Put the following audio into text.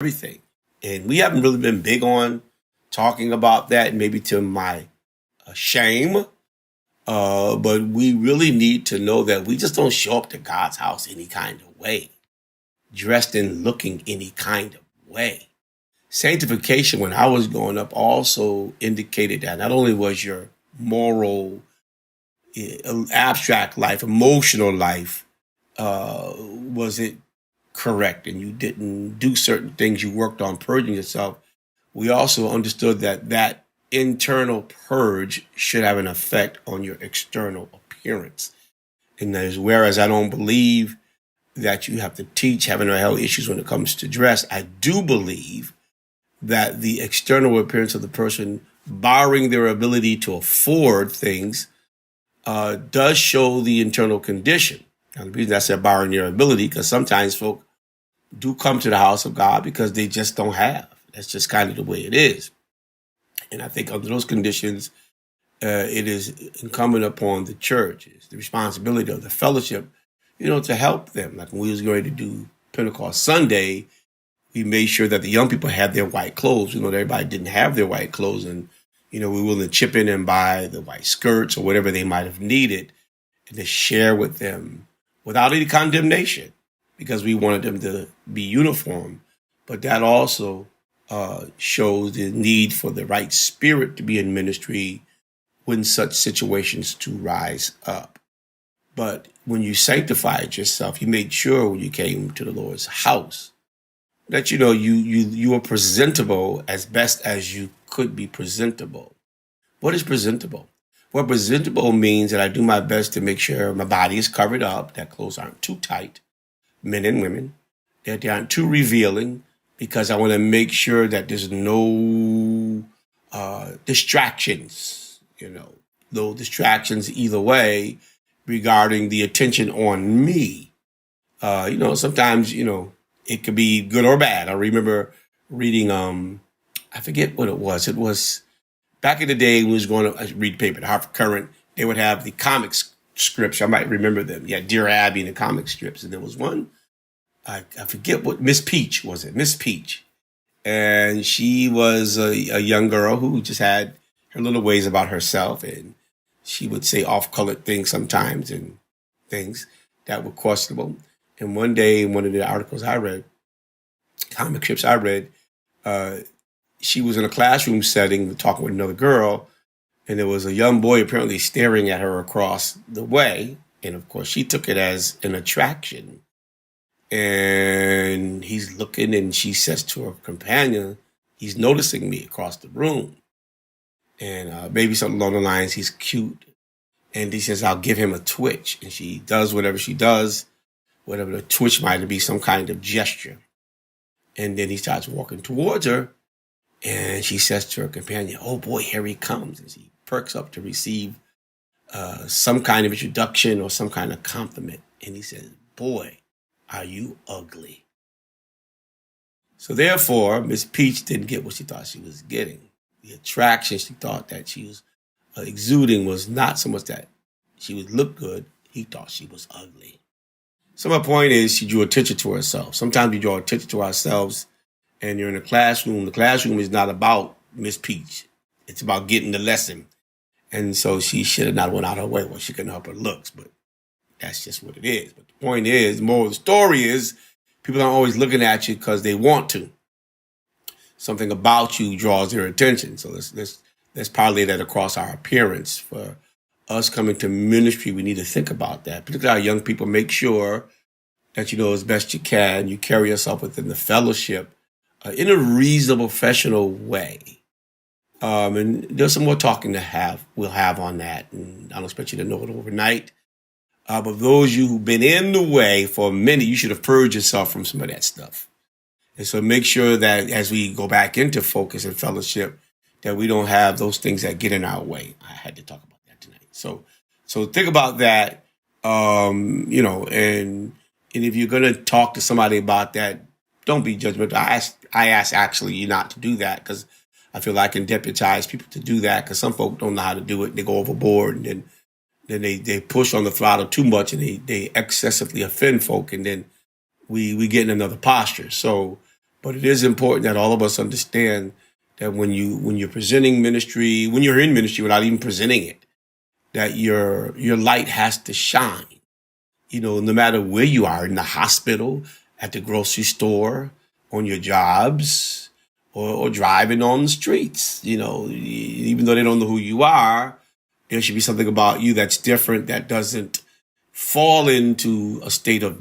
everything. And we haven't really been big on talking about that, maybe to my shame. But we really need to know that we just don't show up to God's house any kind of way, dressed and looking any kind of way. Sanctification, when I was growing up, also indicated that not only was your moral, abstract life, emotional life, was it correct and you didn't do certain things, you worked on purging yourself. We also understood that that internal purge should have an effect on your external appearance. And whereas I don't believe that you have to teach heaven or hell issues when it comes to dress, I do believe that the external appearance of the person, barring their ability to afford things, does show the internal condition. Now, the reason I said barring their ability, because sometimes folk do come to the house of God because they just don't have. That's just kind of the way it is. And I think under those conditions, it is incumbent upon the church, it's the responsibility of the fellowship, to help them. Like when we was going to do Pentecost Sunday, we made sure that the young people had their white clothes. We know that everybody didn't have their white clothes, and we were willing to chip in and buy the white skirts or whatever they might have needed, and to share with them without any condemnation, because we wanted them to be uniform. But that also shows the need for the right spirit to be in ministry when such situations to rise up. But when you sanctified yourself, you made sure when you came to the Lord's house that you were presentable as best as you could be presentable. What is presentable? Well, presentable means that I do my best to make sure my body is covered up, that clothes aren't too tight, men and women, that they aren't too revealing, because I want to make sure that there's no distractions, no distractions either way regarding the attention on me. Sometimes, it could be good or bad. I remember reading, I forget what it was. It was back in the day when we was going to read paper, the Hartford Current, they would have the comics strips. I might remember them. Yeah, Dear Abby and the comic strips. And there was one, I forget what, Miss Peach, was it? Miss Peach. And she was a young girl who just had her little ways about herself. And she would say off-colored things sometimes and things that were questionable. And one day, in one of the articles I read, comic strips I read, she was in a classroom setting talking with another girl, and there was a young boy apparently staring at her across the way. And of course, she took it as an attraction. And he's looking, and she says to her companion, he's noticing me across the room. And maybe something along the lines, he's cute. And he says, I'll give him a twitch. And she does whatever she does, whatever the twitch might be, some kind of gesture. And then he starts walking towards her. And she says to her companion, oh boy, here he comes. And she perks up to receive some kind of introduction or some kind of compliment. And he says, boy, are you ugly? So therefore, Miss Peach didn't get what she thought she was getting. The attraction she thought that she was exuding was not so much that she would look good. He thought she was ugly. So my point is, she drew attention to herself. Sometimes we draw attention to ourselves, and you're in a classroom. The classroom is not about Miss Peach. It's about getting the lesson. And so she should have not went out her way. Well, she couldn't help her looks, but that's just what it is. But the point is, the moral of the story is, people aren't always looking at you because they want to. Something about you draws their attention. So let's parlay that across our appearance. For us coming to ministry, we need to think about that. Particularly our young people, make sure that as best you can, you carry yourself within the fellowship in a reasonable, professional way. And there's some more talking we'll have on that. And I don't expect you to know it overnight. But those of you who've been in the way for a minute, you should have purged yourself from some of that stuff. And so make sure that as we go back into focus and fellowship, that we don't have those things that get in our way. I had to talk about that tonight. So think about that, and if you're going to talk to somebody about that, don't be judgmental. I ask actually you not to do that, because I feel like I can deputize people to do that, because some folk don't know how to do it. They go overboard, and then they push on the throttle too much, and they excessively offend folk, and then we get in another posture. So But it is important that all of us understand that when you're presenting ministry, when you're in ministry without even presenting it, that your light has to shine. No matter where you are, in the hospital, at the grocery store, on your jobs, or driving on the streets. Even though they don't know who you are, there should be something about you that's different, that doesn't fall into a state of